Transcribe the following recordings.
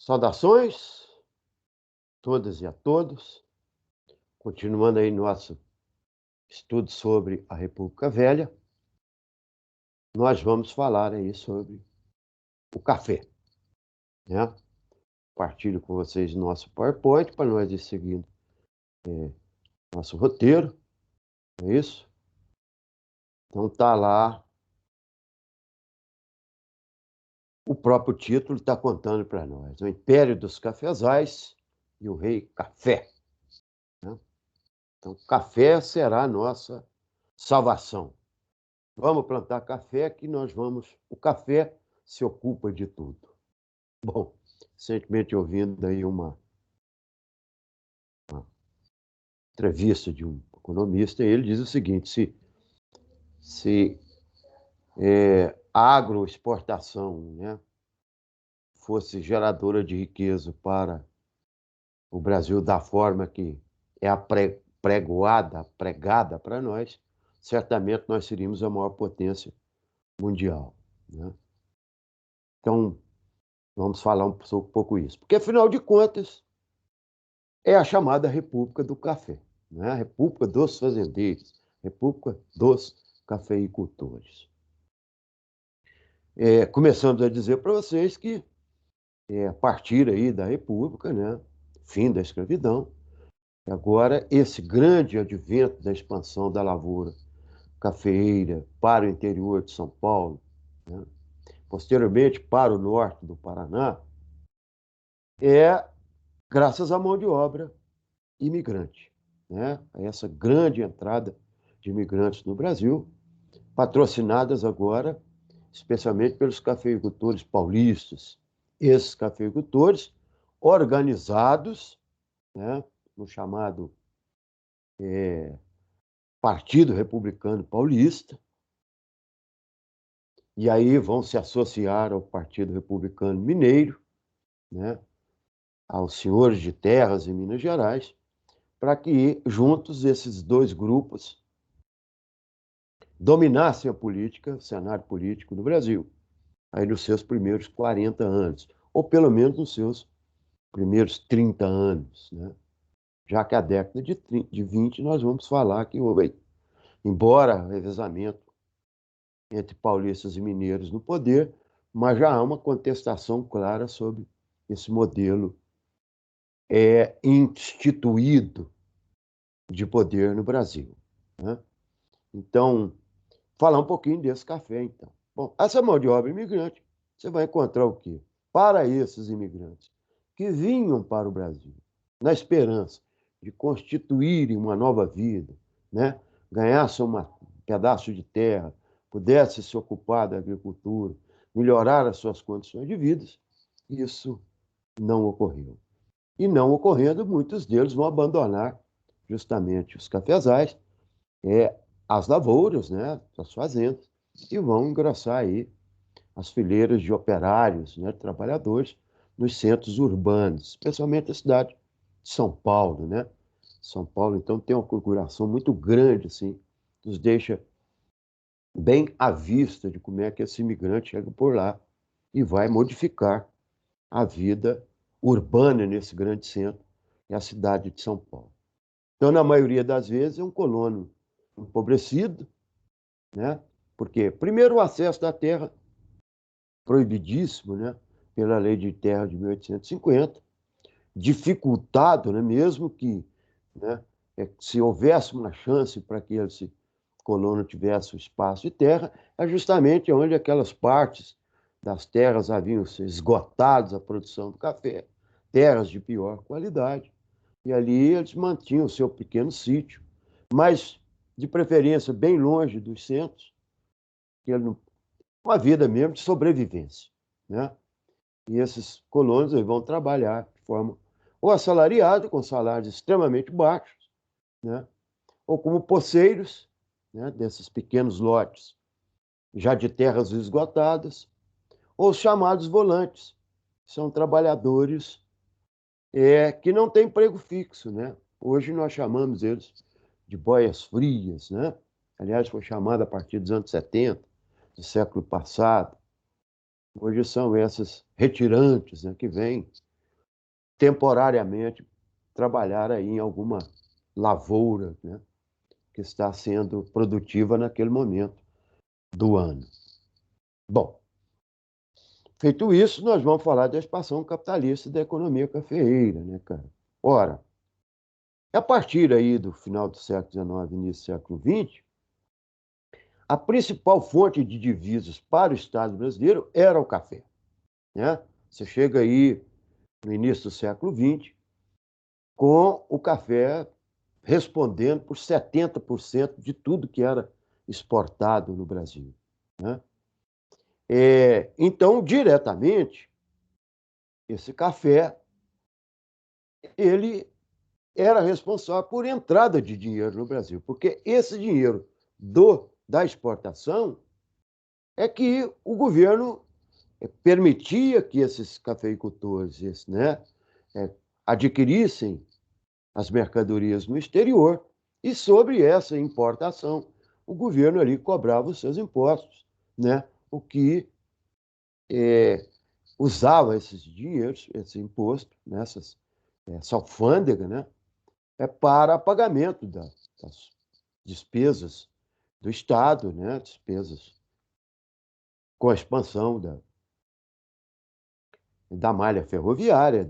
Saudações, todas e a todos. Continuando aí nosso estudo sobre a República Velha, nós vamos falar aí sobre o café, né? Partilho com vocês nosso PowerPoint para nós ir seguindo nosso roteiro, é isso? Então tá lá, o próprio título está contando para nós, o Império dos Cafezais e o Rei Café, né? Então, café será a nossa salvação. Vamos plantar café que nós vamos. O café se ocupa de tudo. Bom, recentemente ouvindo aí uma entrevista de um economista, e ele diz o seguinte: se a agroexportação, né, fosse geradora de riqueza para o Brasil da forma que é pregada para nós, certamente nós seríamos a maior potência mundial, né? Então, vamos falar um pouco isso. Porque, afinal de contas, é a chamada República do Café, né? A República dos Fazendeiros, República dos Cafeicultores. Começamos a dizer para vocês que, a partir aí da República, né, fim da escravidão, agora esse grande advento da expansão da lavoura cafeeira para o interior de São Paulo, né, posteriormente para o norte do Paraná, é graças à mão de obra imigrante, né? Essa grande entrada de imigrantes no Brasil, patrocinadas agora, especialmente pelos cafeicultores paulistas. Esses cafeicultores organizados, né, no chamado Partido Republicano Paulista, e aí vão se associar ao Partido Republicano Mineiro, né, aos senhores de terras em Minas Gerais, para que juntos esses dois grupos dominassem a política, o cenário político do Brasil, aí nos seus primeiros 40 anos, ou pelo menos nos seus primeiros 30 anos, né? Já que a década de 20 nós vamos falar que houve, embora revezamento entre paulistas e mineiros no poder, mas já há uma contestação clara sobre esse modelo instituído de poder no Brasil, né? Então, falar um pouquinho desse café, então. Bom, essa mão de obra imigrante, você vai encontrar o quê? Para esses imigrantes que vinham para o Brasil, na esperança de constituírem uma nova vida, né? Ganhassem um pedaço de terra, pudessem se ocupar da agricultura, melhorar as suas condições de vida, isso não ocorreu. E não ocorrendo, muitos deles vão abandonar justamente os cafezais, as lavouras, né, as fazendas, e vão engrossar aí as fileiras de operários, né, trabalhadores, nos centros urbanos, especialmente a cidade de São Paulo, né? São Paulo, então, tem uma configuração muito grande, assim, nos deixa bem à vista de como é que esse imigrante chega por lá e vai modificar a vida urbana nesse grande centro, que é a cidade de São Paulo. Então, na maioria das vezes, é um colono empobrecido, né? Porque, primeiro, o acesso da terra proibidíssimo, né, pela Lei de Terra de 1850, dificultado, né, mesmo que, né, se houvesse uma chance para que esse colono tivesse o espaço de terra, é justamente onde aquelas partes das terras haviam se esgotado a produção do café, terras de pior qualidade, e ali eles mantinham o seu pequeno sítio, mas de preferência bem longe dos centros, que ele não uma vida mesmo de sobrevivência, né? E esses colonos aí vão trabalhar de forma ou assalariada, com salários extremamente baixos, né? Ou como poceiros, né, desses pequenos lotes, já de terras esgotadas, ou os chamados volantes, que são trabalhadores que não têm emprego fixo, né? Hoje nós chamamos eles de boias frias, né? Aliás, foi chamado a partir dos anos 70, do século passado. Hoje são esses retirantes, né, que vêm temporariamente trabalhar aí em alguma lavoura, né, que está sendo produtiva naquele momento do ano. Bom, feito isso, nós vamos falar da expansão capitalista da economia cafeeira, né, cara? Ora, a partir aí do final do século XIX, início do século XX, a principal fonte de divisas para o Estado brasileiro era o café, né? Você chega aí no início do século XX, com o café respondendo por 70% de tudo que era exportado no Brasil, né? Então, diretamente, esse café, ele era responsável por entrada de dinheiro no Brasil, porque esse dinheiro da exportação é que o governo permitia que esses cafeicultores, né, adquirissem as mercadorias no exterior e sobre essa importação o governo ali cobrava os seus impostos, né, o que usava esses dinheiros, esse imposto, essa alfândega, né, para pagamento das despesas do Estado, né, despesas com a expansão da malha ferroviária,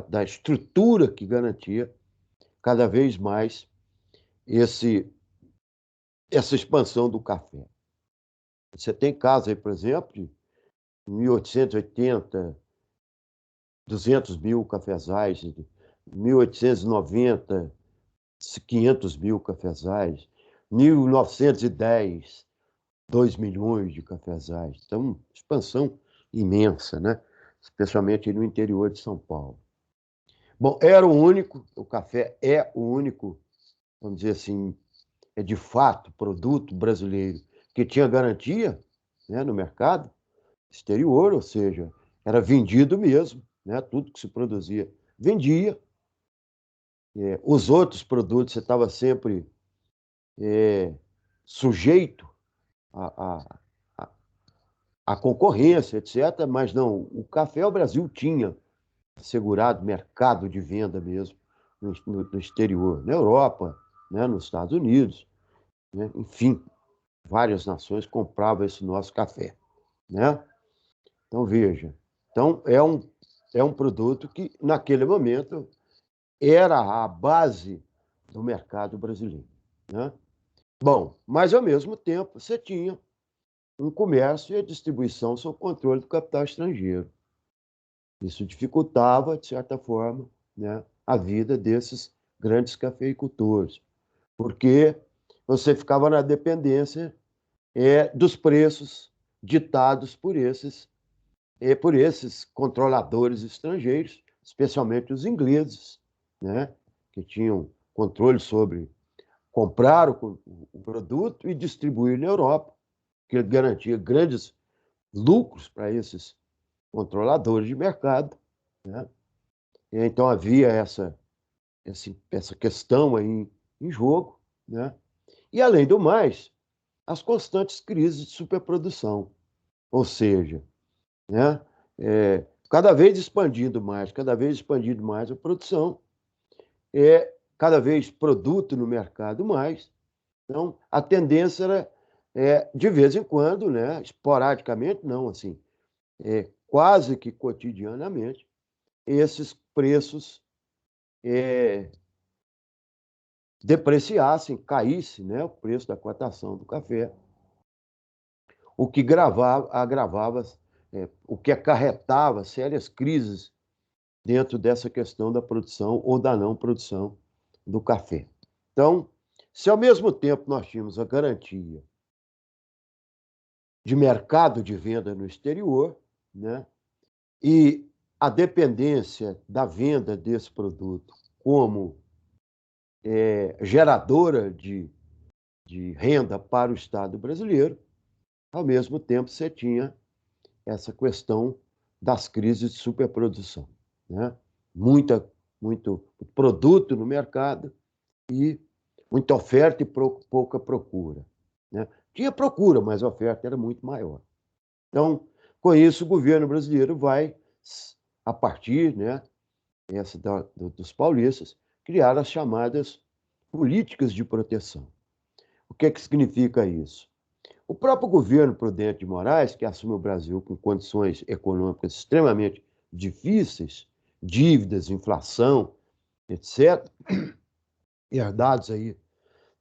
da estrutura que garantia cada vez mais esse, essa expansão do café. Você tem casos aí, por exemplo, de 1880, 200 mil cafezais, 1890, 500 mil cafezais, 1910, 2 milhões de cafezais. Então, expansão imensa, né? Especialmente no interior de São Paulo. Bom, era o café é o único, vamos dizer assim, de fato, produto brasileiro que tinha garantia, né, no mercado exterior, ou seja, era vendido mesmo, né, tudo que se produzia vendia. Os outros produtos você estava sempre sujeito à, à, à concorrência, etc. Mas não, o café o Brasil tinha assegurado mercado de venda mesmo no exterior, na Europa, né, nos Estados Unidos, né, enfim, várias nações compravam esse nosso café, né? Então, veja, então é um produto que, naquele momento, era a base do mercado brasileiro, né? Bom, mas, ao mesmo tempo, você tinha um comércio e a distribuição sob controle do capital estrangeiro. Isso dificultava, de certa forma, né, a vida desses grandes cafeicultores, porque você ficava na dependência dos preços ditados por esses controladores estrangeiros, especialmente os ingleses, né, que tinham controle sobre comprar o produto e distribuir na Europa, que garantia grandes lucros para esses controladores de mercado, né? Então havia essa questão aí em jogo, né? E, além do mais, as constantes crises de superprodução, ou seja, né, cada vez expandindo mais a produção, cada vez produto no mercado mais. Então, a tendência era, de vez em quando, né, esporadicamente, não, assim, quase que cotidianamente, esses preços depreciassem, caísse, né, o preço da cotação do café, o que agravava, o que acarretava sérias crises dentro dessa questão da produção ou da não produção do café. Então, se ao mesmo tempo nós tínhamos a garantia de mercado de venda no exterior, né, e a dependência da venda desse produto como geradora de renda para o Estado brasileiro, ao mesmo tempo você tinha essa questão das crises de superprodução, né? Muito produto no mercado e muita oferta e pouca procura, né? Tinha procura, mas a oferta era muito maior. Então, com isso, o governo brasileiro vai, a partir, né, essa dos paulistas, criaram as chamadas políticas de proteção. O que é que significa isso? O próprio governo Prudente de Moraes, que assume o Brasil com condições econômicas extremamente difíceis, dívidas, inflação, etc., herdados aí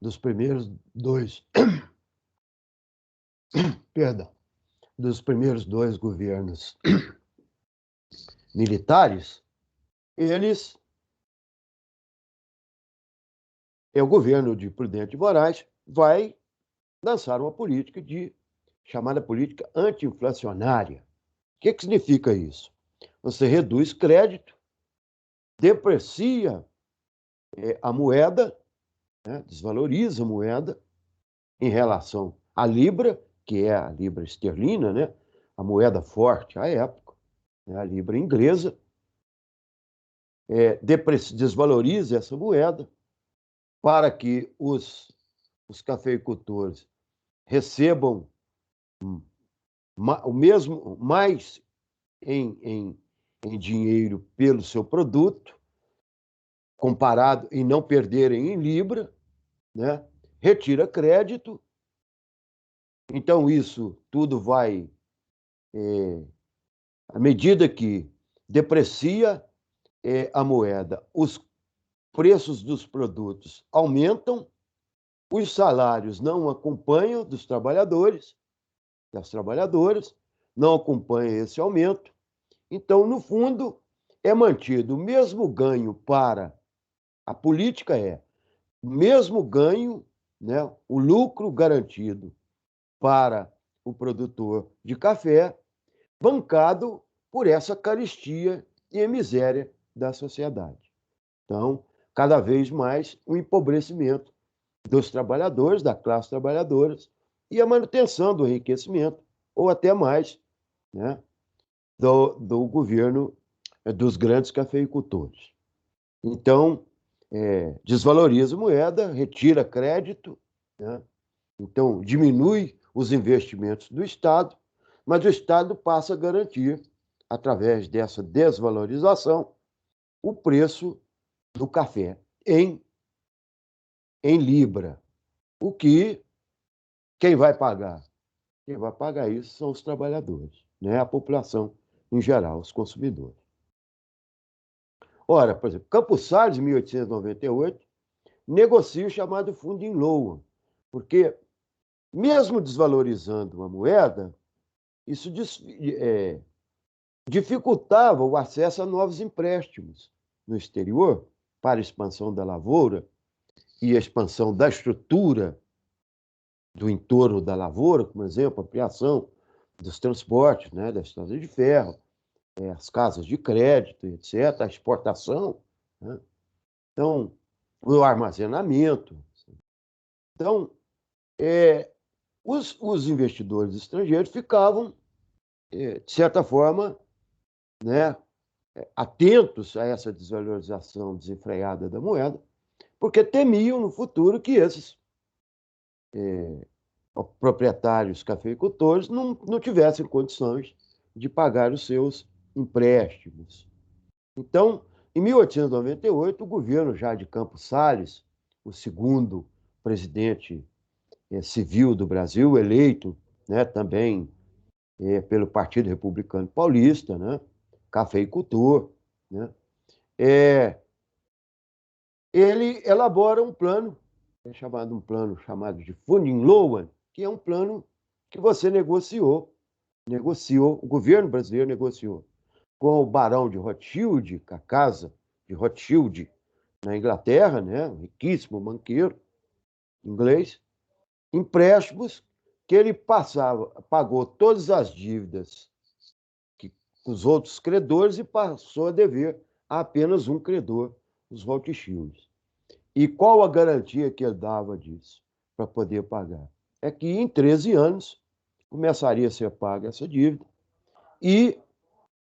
dos primeiros dois, perdão, dos primeiros dois governos militares, o governo de Prudente de Moraes vai lançar uma política chamada política anti-inflacionária. O que significa isso? Você reduz crédito, deprecia a moeda, né, desvaloriza a moeda em relação à libra, que é a libra esterlina, né, a moeda forte à época, né, a libra inglesa, desvaloriza essa moeda para que os cafeicultores recebam o mesmo, mais em dinheiro pelo seu produto, comparado e não perderem em libra, né? Retira crédito. Então, isso tudo vai, à medida que deprecia a moeda, os preços dos produtos aumentam, os salários não acompanham das trabalhadoras, não acompanham esse aumento. Então, no fundo, é mantido o mesmo ganho para a política, o mesmo ganho, né, o lucro garantido para o produtor de café, bancado por essa carestia e a miséria da sociedade. Então, cada vez mais o empobrecimento dos trabalhadores, da classe trabalhadora, e a manutenção do enriquecimento, ou até mais, né, do governo dos grandes cafeicultores. Então, desvaloriza a moeda, retira crédito, né? Então diminui os investimentos do Estado, mas o Estado passa a garantir, através dessa desvalorização, o preço do café em libra. O que quem vai pagar? Quem vai pagar isso são os trabalhadores, né? A população em geral, os consumidores. Ora, por exemplo, Campos Salles, em 1898, negocia o chamado Funding Loan, porque, mesmo desvalorizando a moeda, isso dificultava o acesso a novos empréstimos no exterior para a expansão da lavoura e a expansão da estrutura do entorno da lavoura, como exemplo, a ampliação dos transportes, né, das estradas de ferro, as casas de crédito, etc., a exportação, né? Então, o armazenamento. Então, os investidores estrangeiros ficavam, de certa forma, né, atentos a essa desvalorização desenfreada da moeda, porque temiam no futuro que esses proprietários cafeicultores não tivessem condições de pagar os seus empréstimos. Então, em 1898, o governo já de Campos Salles, o segundo presidente civil do Brasil, eleito, né, também pelo Partido Republicano Paulista, né, cafeicultor, né, ele elabora um plano, um plano chamado de Funding Loan, que é um plano que você negociou, o governo brasileiro negociou com o Barão de Rothschild, a casa de Rothschild na Inglaterra, né, um riquíssimo banqueiro inglês, empréstimos que ele pagou todas as dívidas os outros credores e passou a dever a apenas um credor, os Rothschilds. E qual a garantia que ele dava disso para poder pagar? É que em 13 anos começaria a ser paga essa dívida e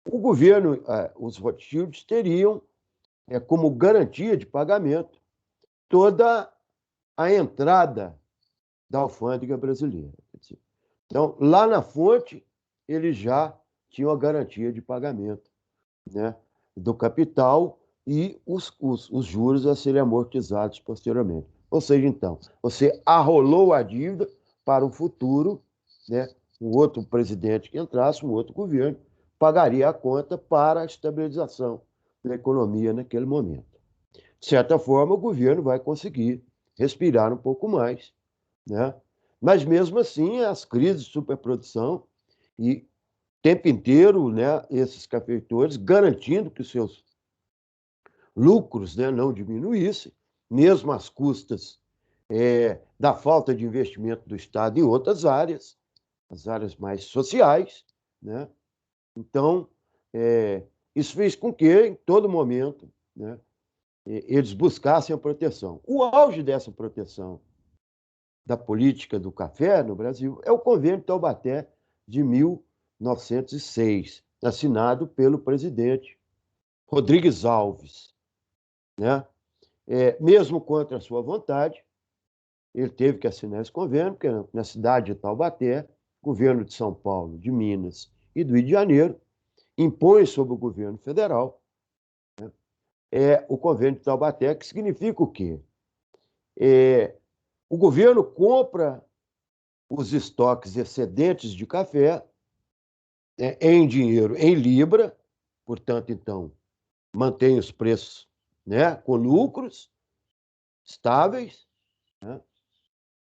o governo, os Rothschilds, teriam como garantia de pagamento toda a entrada da alfândega brasileira. Então, lá na fonte, eles já tinham a garantia de pagamento, né, do capital e os juros a serem amortizados posteriormente. Ou seja, então, você arrolou a dívida para o futuro, né? Um outro presidente que entrasse, um outro governo, pagaria a conta para a estabilização da economia naquele momento. De certa forma, o governo vai conseguir respirar um pouco mais, né? Mas mesmo assim, as crises de superprodução e o tempo inteiro, né, esses cafeicultores garantindo que os seus lucros, né, não diminuíssem, mesmo às custas da falta de investimento do Estado em outras áreas, as áreas mais sociais, né? Então, isso fez com que, em todo momento, né, eles buscassem a proteção. O auge dessa proteção da política do café no Brasil é o Convênio de Taubaté de 1906, assinado pelo presidente Rodrigues Alves, né? Mesmo contra a sua vontade, ele teve que assinar esse convênio, porque na cidade de Taubaté, o governo de São Paulo, de Minas e do Rio de Janeiro impõe sobre o governo federal, né, o convênio de Taubaté, que significa o quê? O governo compra os estoques excedentes de café, né, em dinheiro, em libra, portanto, então, mantém os preços, né, com lucros estáveis, né,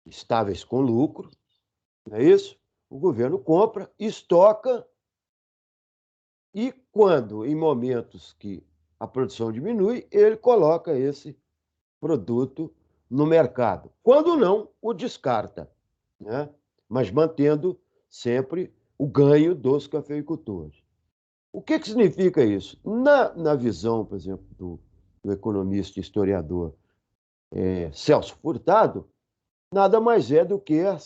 estáveis com lucro, não é isso? O governo compra, estoca e quando, em momentos que a produção diminui, ele coloca esse produto no mercado. Quando não, o descarta, né? Mas mantendo sempre o ganho dos cafeicultores. O que significa isso? Na visão, por exemplo, do economista e historiador Celso Furtado, nada mais é do que a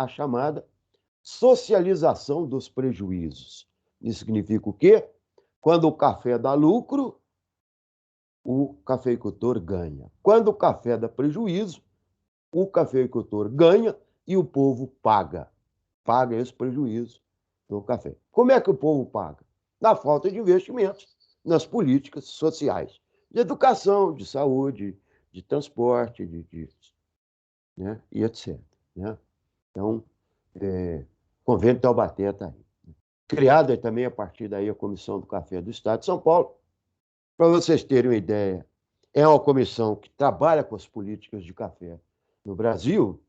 chamada socialização dos prejuízos. Isso significa o quê? Quando o café dá lucro, o cafeicultor ganha. Quando o café dá prejuízo, o cafeicultor ganha e o povo paga. Paga esse prejuízo do café. Como é que o povo paga? Na falta de investimentos nas políticas sociais, de educação, de saúde, de transporte, né, e etc. Né? Então, Convênio de Taubaté está aí. Criada também a partir daí a Comissão do Café do Estado de São Paulo. Para vocês terem uma ideia, é uma comissão que trabalha com as políticas de café no Brasil,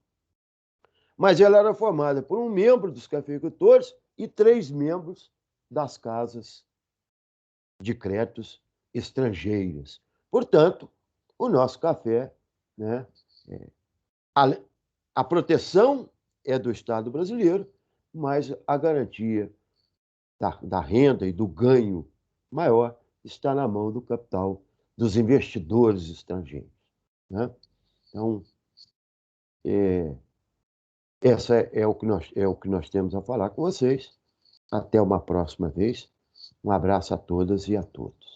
mas ela era formada por um membro dos cafeicultores e 3 membros das casas de créditos estrangeiras. Portanto, o nosso café, né, a, a proteção é do Estado brasileiro, mas a garantia da renda e do ganho maior está na mão do capital dos investidores estrangeiros, né? Então, essa é o que nós temos a falar com vocês. Até uma próxima vez. Um abraço a todas e a todos.